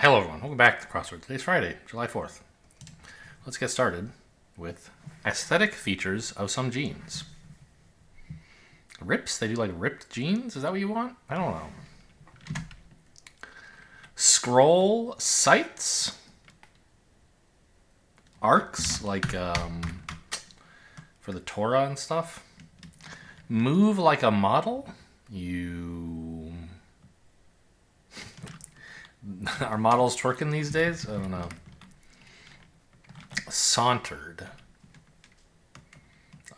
Hello everyone, welcome back to Crossword. Today's Friday, July 4th. Let's get started with aesthetic features of some jeans. Rips? They do like ripped jeans? Is that what you want? I don't know. Scroll sights? Arcs, like for the Torah and stuff. Move like a model? You... Are models twerking these days? I don't know. Sauntered.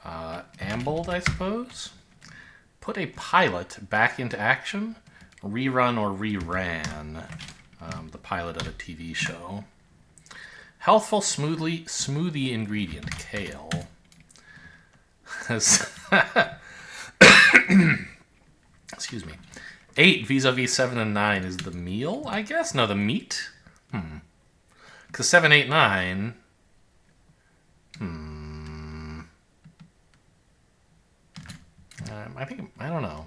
Ambled, I suppose. Put a pilot back into action. Rerun or reran. The pilot of a TV show. Healthful smoothie ingredient. Kale. Excuse me. 8 vis-a-vis 7 and 9 is the meal, I guess? No, the meat? Because 7, 8, 9... I don't know.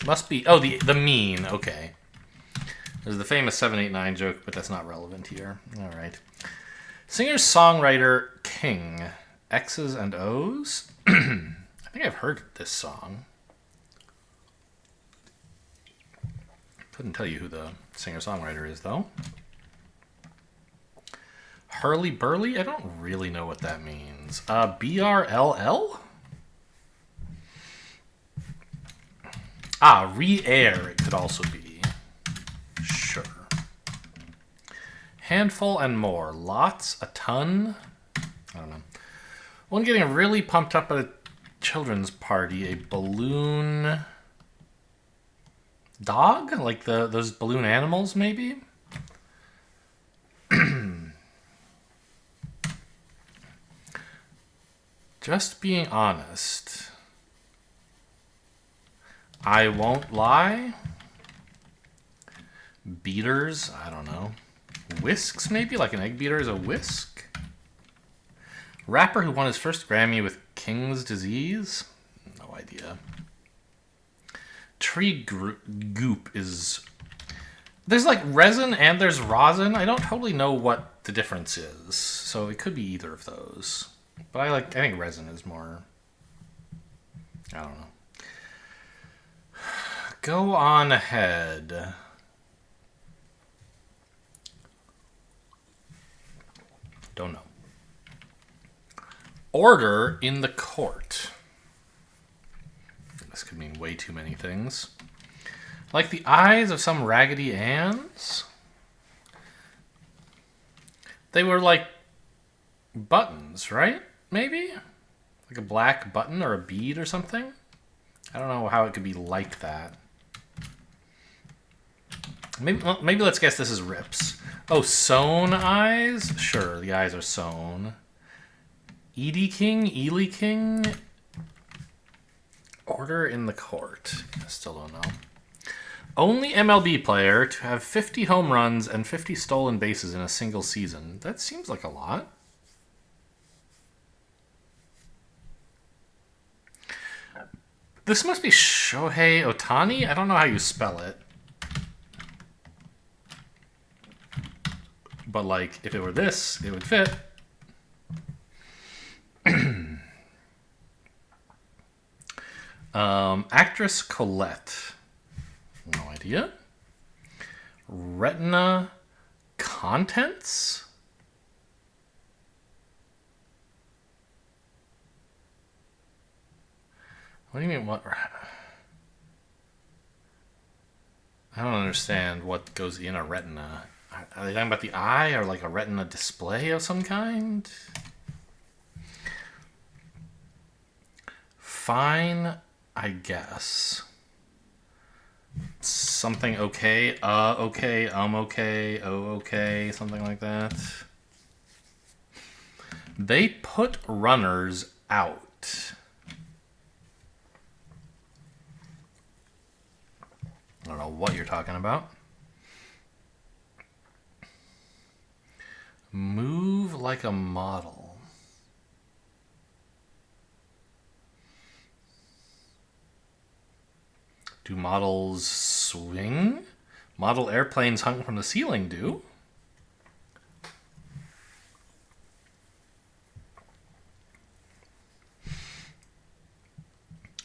Must be... Oh, the mean. Okay. There's the famous 7, 8, 9 joke, but that's not relevant here. All right. Singer-songwriter King. X's and O's? I think I've heard this song. Couldn't tell you who the singer-songwriter is, though. Hurly Burly? I don't really know what that means. BRLL? Re-air it could also be. Sure. Handful and more. Lots, a ton. I don't know. One getting really pumped up at a children's party. A balloon... Dog? Like those balloon animals, maybe? Just being honest. I won't lie. Beaters? I don't know. Whisks, maybe? Like an egg beater is a whisk? Rapper who won his first Grammy with King's Disease? No idea. Tree goop is... There's like resin and there's rosin. I don't totally know what the difference is. So it could be either of those. But I think resin is more... I don't know. Go on ahead. Don't know. Order in the court. This could mean way too many things. Like the eyes of some Raggedy Anns. They were like buttons, right? Maybe? Like a black button or a bead or something? I don't know how it could be like that. Maybe let's guess this is rips. Oh, sewn eyes? Sure, the eyes are sewn. Edie King? Ely King? Order in the court. I still don't know. Only MLB player to have 50 home runs and 50 stolen bases in a single season. That seems like a lot. This must be Shohei Ohtani? I don't know how you spell it. But, like, if it were this, it would fit. Actress Colette. No idea. Retina contents? What do you mean, what? I don't understand what goes in a retina. Are they talking about the eye or like a retina display of some kind? Fine, I guess. Something okay, okay, okay, oh, okay, something like that. They put runners out. I don't know what you're talking about. Move like a model. Do models swing? Model airplanes hung from the ceiling do.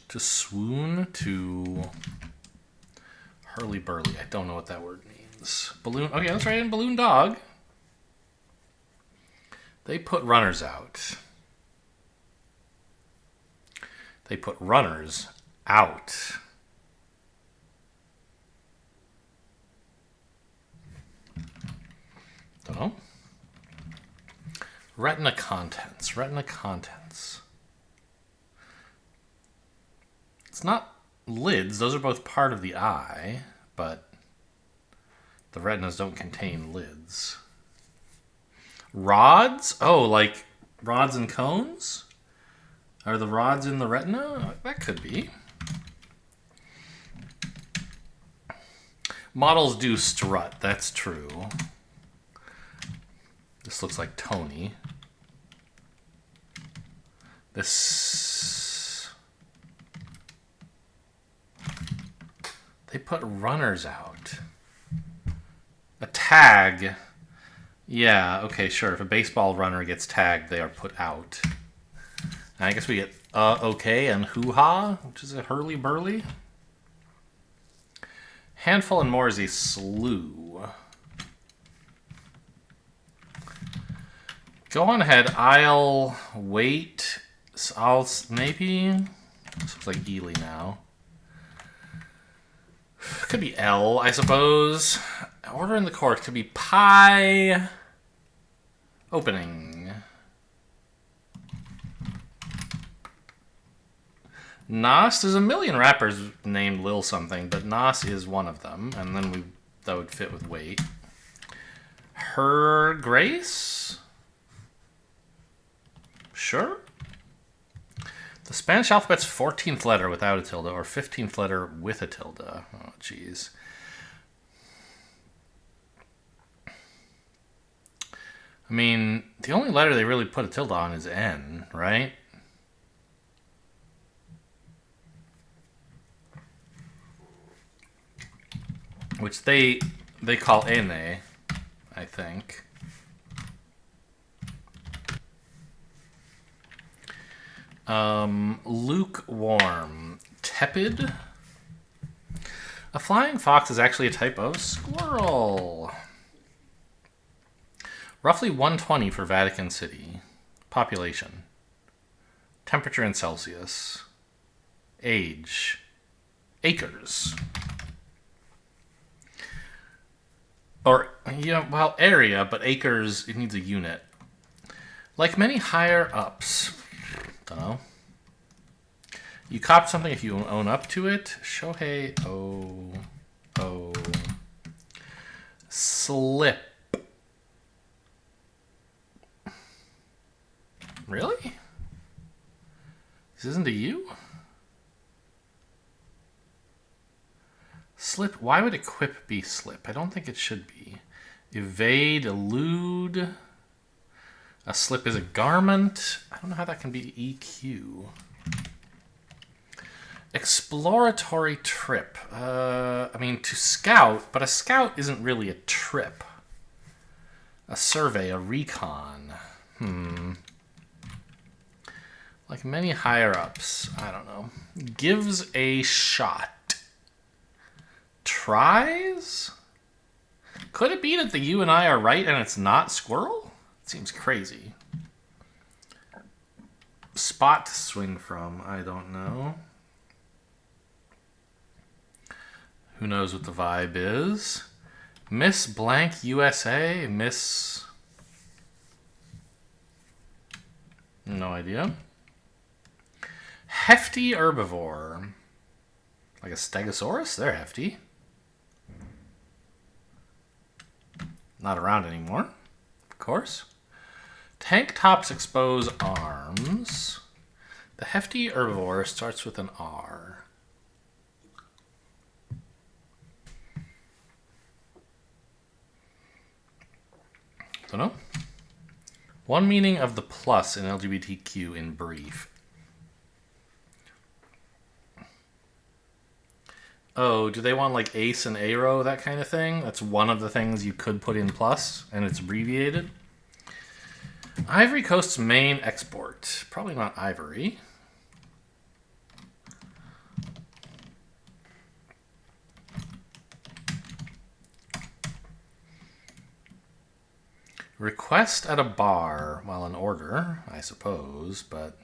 To swoon, to hurly-burly. I don't know what that word means. Balloon. Okay, let's write in balloon dog. They put runners out. They put runners out. Don't know. Retina contents. Retina contents. It's not lids. Those are both part of the eye, but the retinas don't contain lids. Rods? Oh, like rods and cones? Are the rods in the retina? That could be. Models do strut. That's true. This looks like Tony. This... They put runners out. A tag. Yeah, okay, sure. If a baseball runner gets tagged, they are put out. And I guess we get okay and hoo-ha, which is a hurly-burly. Handful and more is a slew. Go on ahead. I'll wait. Maybe... This looks like Ely now. Could be L, I suppose. Order in the court could be pie. Opening. Nos, there's a million rappers named Lil something, but Nos is one of them, and then that would fit with weight. Her Grace? Sure. The Spanish alphabet's 14th letter without a tilde, or 15th letter with a tilde. Oh, jeez. I mean, the only letter they really put a tilde on is N, right? Which they call ene, I think. Lukewarm. Tepid. A flying fox is actually a type of squirrel. Roughly 120 for Vatican City. Population. Temperature in Celsius. Age. Acres. Or, yeah, well, area, but acres, it needs a unit. Like many higher ups. Don't know. You cop something if you own up to it. Shohei slip. Really? This isn't a U? Slip. Why would equip be slip? I don't think it should be. Evade, elude. A slip is a garment. I don't know how that can be EQ. Exploratory trip. I mean, to scout, but a scout isn't really a trip. A survey, a recon. Like many higher-ups. I don't know. Gives a shot. Tries? Could it be that the U and I are right and it's not squirrel? Seems crazy. Spot to swing from. I don't know. Who knows what the vibe is? Miss Blank USA? Miss... No idea. Hefty herbivore. Like a stegosaurus? They're hefty. Not around anymore, of course. Tank tops expose arms. The hefty herbivore starts with an R. Don't know. One meaning of the plus in LGBTQ in brief. Oh, do they want like ace and aero, that kind of thing? That's one of the things you could put in plus, and it's abbreviated. Ivory Coast's main export. Probably not ivory. Request at a bar. Well, an order, I suppose, but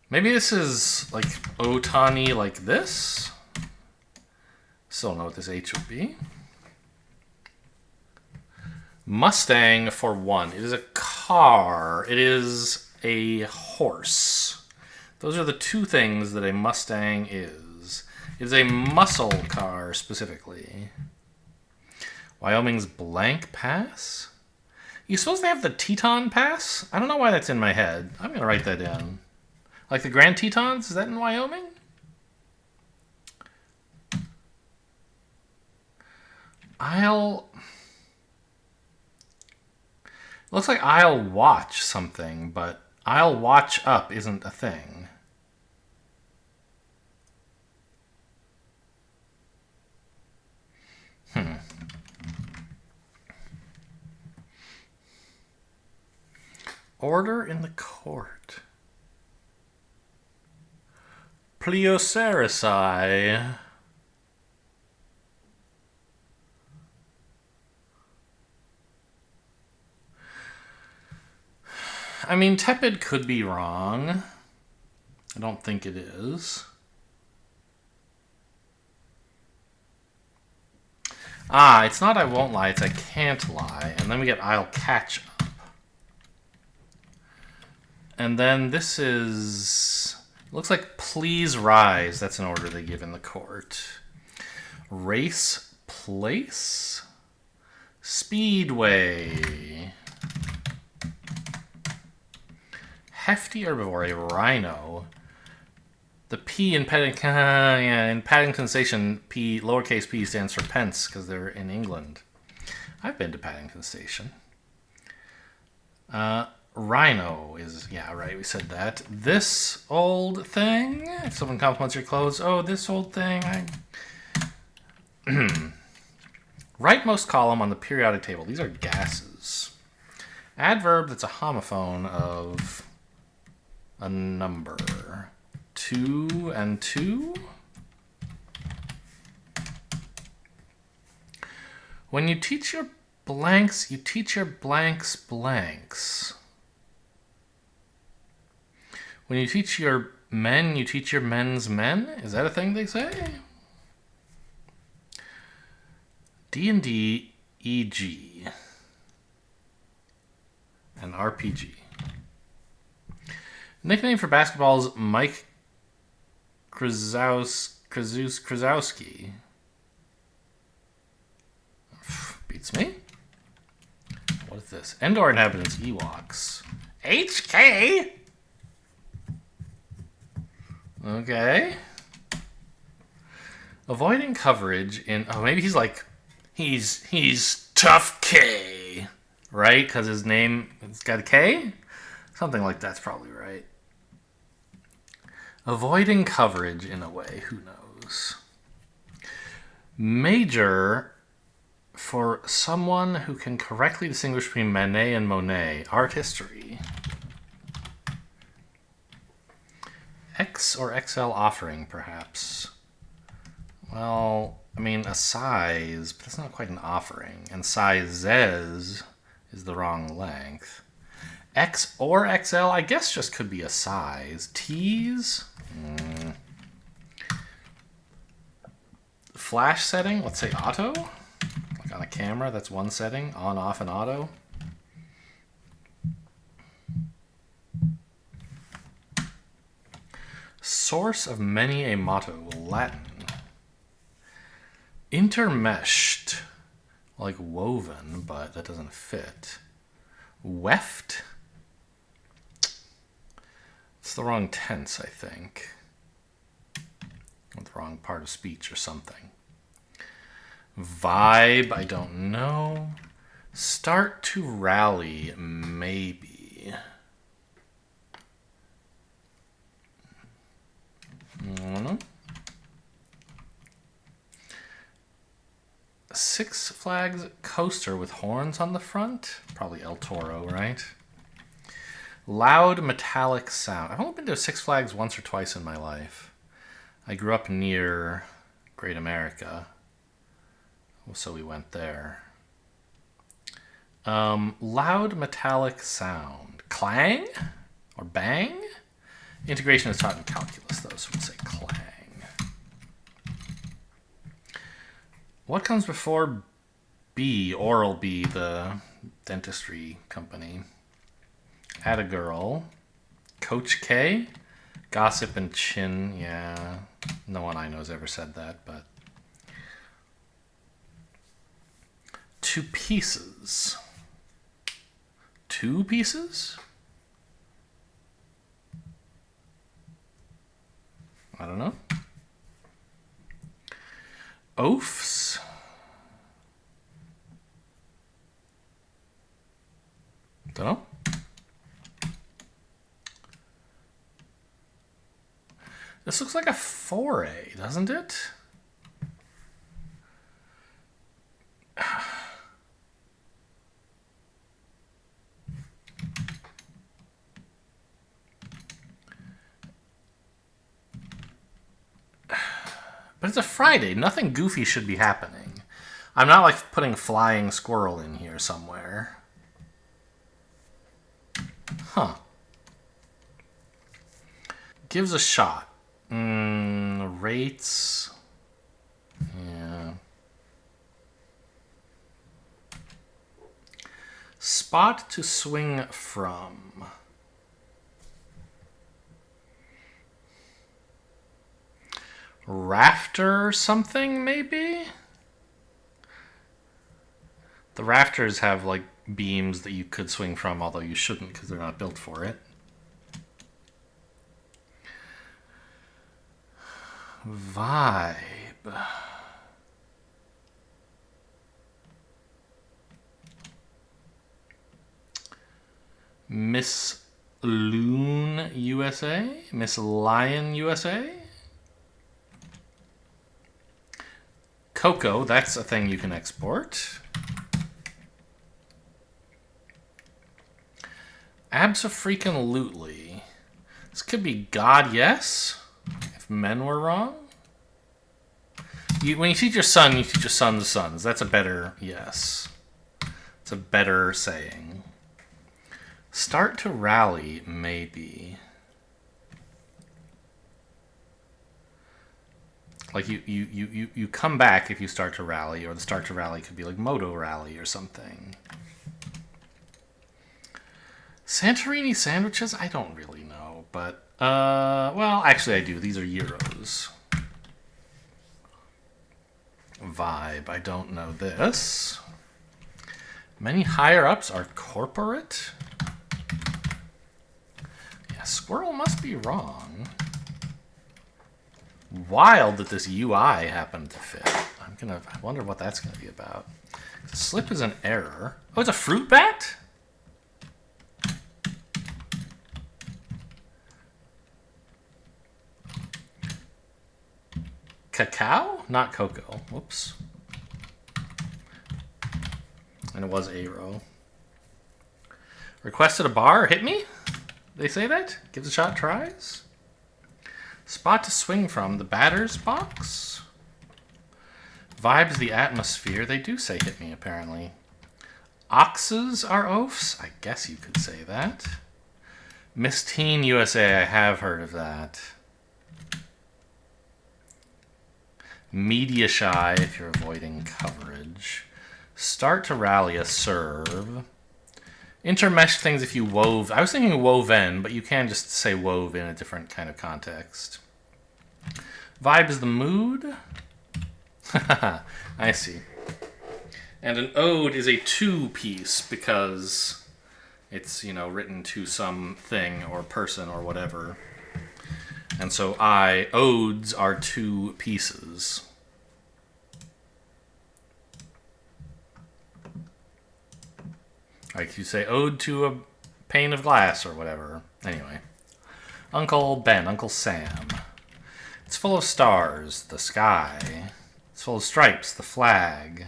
maybe this is like Otani like this. Still don't know what this H would be. Mustang for 1. It is a car. It is a horse. Those are the two things that a Mustang is. It is a muscle car specifically. Wyoming's blank pass? You suppose they have the Teton Pass? I don't know why that's in my head. I'm going to write that in. Like the Grand Tetons? Is that in Wyoming? Looks like I'll watch something, but I'll watch up isn't a thing. Order in the court. Pleocerasi. I mean, tepid could be wrong. I don't think it is. Ah, it's not I won't lie, it's I can't lie. And then we get I'll catch up. And then this is... looks like please rise. That's an order they give in the court. Race place. Speedway. Hefty herbivore, a rhino. The P in Paddington Station, P, lowercase p stands for pence because they're in England. I've been to Paddington Station. Rhino is, yeah, right, we said that. This old thing, if someone compliments your clothes, oh, this old thing, Rightmost column on the periodic table. These are gases. Adverb that's a homophone of a number. 2 and 2. When you teach your blanks, you teach your blanks blanks. When you teach your men, you teach your men's men? Is that a thing they say? D&D, EG, and RPG. Nickname for basketball's Mike Krzyzewski. Beats me. What is this? Endor inhabitants, Ewoks. HK? Okay. Avoiding coverage in... oh, maybe he's like... He's Tough K. Right? Because his name... it's got a K? Something like that's probably right. Avoiding coverage in a way. Who knows? Major... for someone who can correctly distinguish between Manet and Monet. Art history. X or XL offering, perhaps. Well, I mean, a size, but that's not quite an offering. And sizes is the wrong length. X or XL, I guess just could be a size. T's? Flash setting, let's say auto. Like on a camera, that's one setting. On, off, and auto. Source of many a motto, Latin. Intermeshed, like woven, but that doesn't fit. Weft? It's the wrong tense, I think. Or the wrong part of speech or something. Vibe, I don't know. Start to rally, maybe. I don't know. Six Flags coaster with horns on the front. Probably El Toro, right? Loud metallic sound. I've only been to Six Flags once or twice in my life. I grew up near Great America, so we went there. Loud metallic sound. Clang? Or bang? Integration is taught in calculus, though, so we'll say clang. What comes before B, Oral-B, the dentistry company? Add a girl. Coach K? Gossip and chin, yeah. No one I know has ever said that, but... Two pieces. Two pieces? I don't know. Oafs? Don't know. This looks like a foray, doesn't it? But it's a Friday. Nothing goofy should be happening. I'm not like putting flying squirrel in here somewhere. Huh. Gives a shot. Rates. Yeah. Spot to swing from. Rafter or something, maybe? The rafters have like beams that you could swing from, although you shouldn't because they're not built for it. Vibe. Miss Loon USA? Miss Lion USA? Cocoa, that's a thing you can export. Abso-freaking-lutely. This could be God, yes? If men were wrong? When you teach your son, you teach your son the sons. That's a better yes. It's a better saying. Start to rally, maybe. Like you come back if you start to rally, or the start to rally could be like Moto Rally or something. Santorini sandwiches? I don't really know, but well, actually I do. These are euros. Vibe, I don't know this. Many higher-ups are corporate? Yeah, squirrel must be wrong. Wild that this UI happened to fit. I wonder what that's gonna be about. Slip is an error. Oh, it's a fruit bat? Cacao? Not cocoa. Whoops. And it was Aero. Requested a bar? Hit me? They say that? Gives a shot, tries? Spot to swing from. The batter's box? Vibes the atmosphere. They do say hit me, apparently. Oxes are oafs? I guess you could say that. Miss Teen USA. I have heard of that. Media shy if you're avoiding coverage. Start to rally a serve. Intermesh things if you wove. I was thinking woven, but you can just say wove in a different kind of context. Vibe is the mood. I see. And an ode is a two-piece because it's, you know, written to some thing or person or whatever. And so odes are two pieces. Like you say ode to a pane of glass or whatever. Anyway. Uncle Ben, Uncle Sam. It's full of stars, the sky. It's full of stripes, the flag.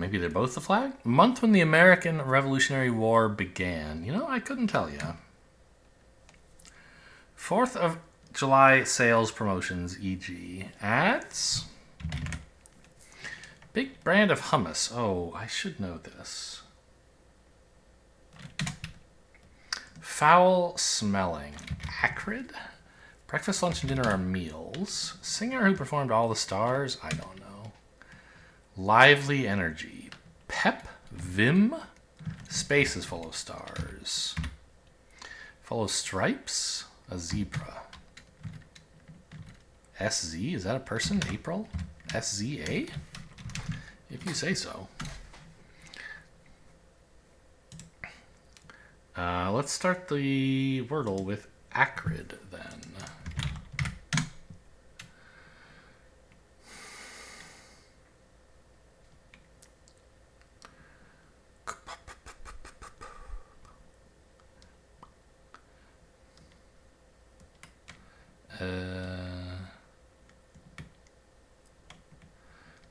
maybe they're both the flag? Month when the American Revolutionary War began. You know, I couldn't tell you. 4th of July sales promotions, e.g. ads. Big brand of hummus. Oh, I should know this. Foul smelling. Acrid. Breakfast, lunch, and dinner are meals. Singer who performed All the Stars? I don't know. Lively energy. Pep. Vim. Space is full of stars. Full of stripes. A zebra. SZ? Is that a person? April? SZA? If you say so. Let's start the Wordle with acrid then.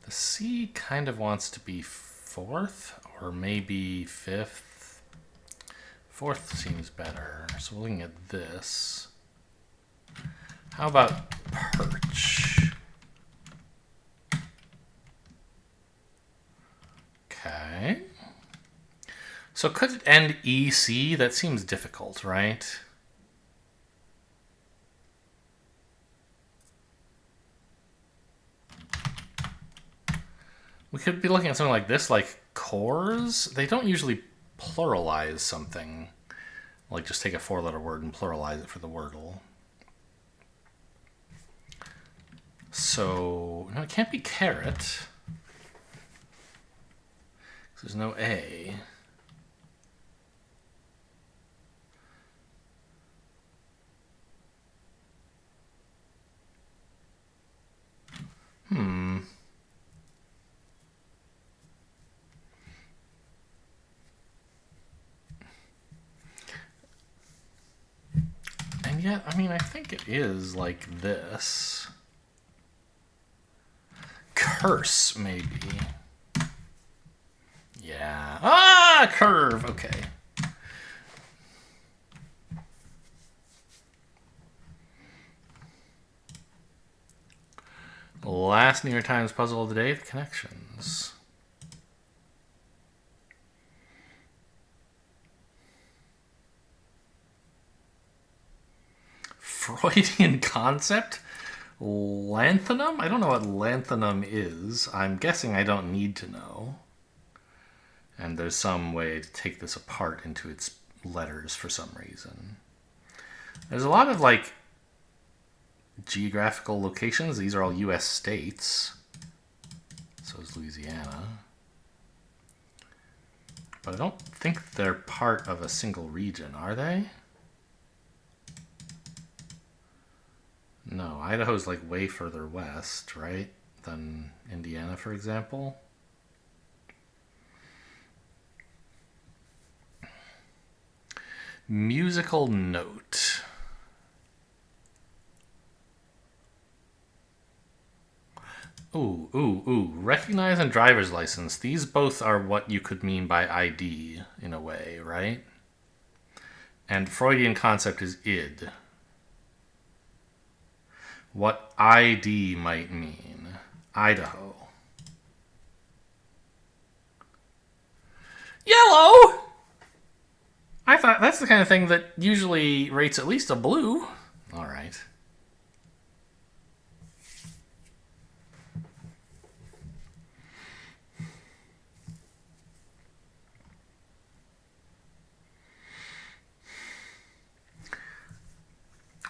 The C kind of wants to be 4th or maybe 5th. 4th seems better. So we're looking at this. How about perch? Okay. So could it end EC? That seems difficult, right? We could be looking at something like this, like cores. They don't usually pluralize something. Like just take a 4-letter word and pluralize it for the Wordle. So, no, it can't be carrot. There's no A. And yet, I mean, I think it is like this. Curse, maybe. Yeah. Ah, curve. Okay. Last New York Times puzzle of the day, the connections. Freudian concept? Lanthanum? I don't know what lanthanum is. I'm guessing I don't need to know. And there's some way to take this apart into its letters for some reason. There's a lot of like geographical locations. These are all US states. So is Louisiana. But I don't think they're part of a single region, are they? No, Idaho's like way further west, right? Than Indiana, for example. Musical note. Ooh. Recognize and driver's license. These both are what you could mean by ID in a way, right? And Freudian concept is id. What ID might mean. Idaho. Yellow! I thought that's the kind of thing that usually rates at least a blue. All right.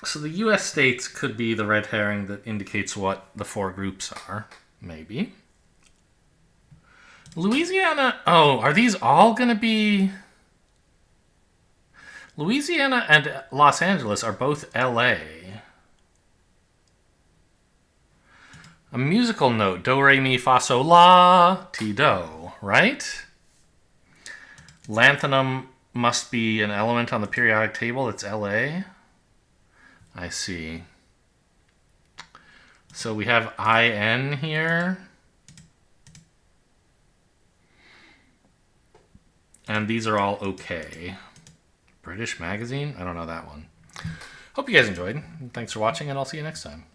So the US states could be the red herring that indicates what the 4 groups are. Maybe. Louisiana. Oh, are these all going to be... Louisiana and Los Angeles are both LA. A musical note. Do, re, mi, fa, sol, la, ti, do. Right? Lanthanum must be an element on the periodic table. It's LA. I see. So we have IN here. And these are all okay. British Magazine? I don't know that one. Hope you guys enjoyed. Thanks for watching, and I'll see you next time.